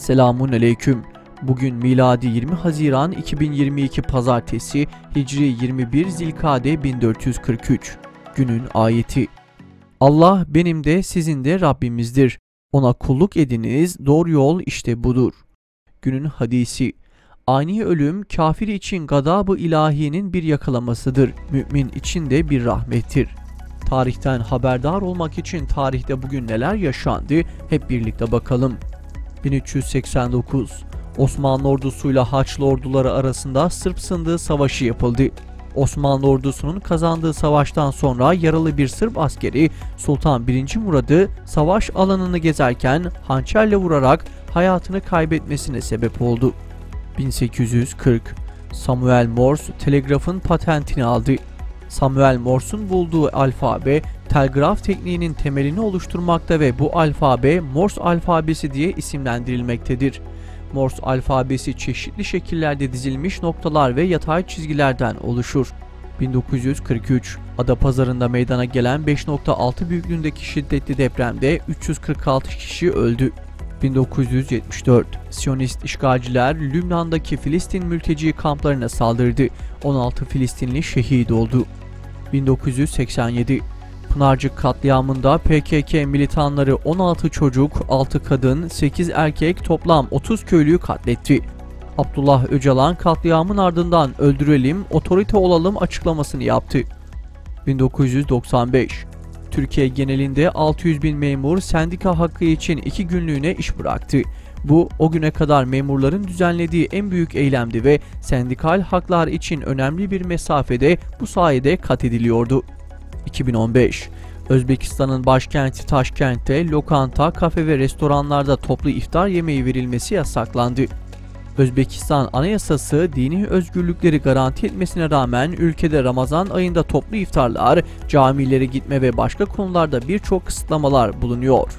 Selamun aleyküm. Bugün miladi 20 Haziran 2022 Pazartesi, Hicri 21 Zilkade 1443. Günün ayeti. Allah benim de sizin de Rabbimizdir. Ona kulluk ediniz, doğru yol işte budur. Günün hadisi. Ani ölüm kafir için gadab-ı ilahiyenin bir yakalamasıdır. Mümin için de bir rahmettir. Tarihten haberdar olmak için tarihte bugün neler yaşandı hep birlikte bakalım. 1389 Osmanlı ordusuyla Haçlı orduları arasında Sırp Sındığı Savaşı yapıldı. Osmanlı ordusunun kazandığı savaştan sonra yaralı bir Sırp askeri Sultan 1. Murad'ı savaş alanını gezerken hançerle vurarak hayatını kaybetmesine sebep oldu. 1840 Samuel Morse telegrafın patentini aldı. Samuel Morse'un bulduğu alfabe telgraf tekniğinin temelini oluşturmakta ve bu alfabe Morse alfabesi diye isimlendirilmektedir. Morse alfabesi çeşitli şekillerde dizilmiş noktalar ve yatay çizgilerden oluşur. 1943 Adapazarı'nda meydana gelen 5.6 büyüklüğündeki şiddetli depremde 346 kişi öldü. 1974 Siyonist işgalciler Lübnan'daki Filistin mülteci kamplarına saldırdı. 16 Filistinli şehit oldu. 1987 Pınarcık katliamında PKK militanları 16 çocuk, 6 kadın, 8 erkek toplam 30 köylüyü katletti. Abdullah Öcalan katliamın ardından öldürelim, otorite olalım açıklamasını yaptı. 1995 Türkiye genelinde 600.000 memur sendika hakkı için 2 günlüğüne iş bıraktı. Bu o güne kadar memurların düzenlediği en büyük eylemdi ve sendikal haklar için önemli bir mesafede bu sayede kat ediliyordu. 2015 Özbekistan'ın başkenti Taşkent'te lokanta, kafe ve restoranlarda toplu iftar yemeği verilmesi yasaklandı. Özbekistan Anayasası dini özgürlükleri garanti etmesine rağmen ülkede Ramazan ayında toplu iftarlar, camilere gitme ve başka konularda birçok kısıtlamalar bulunuyor.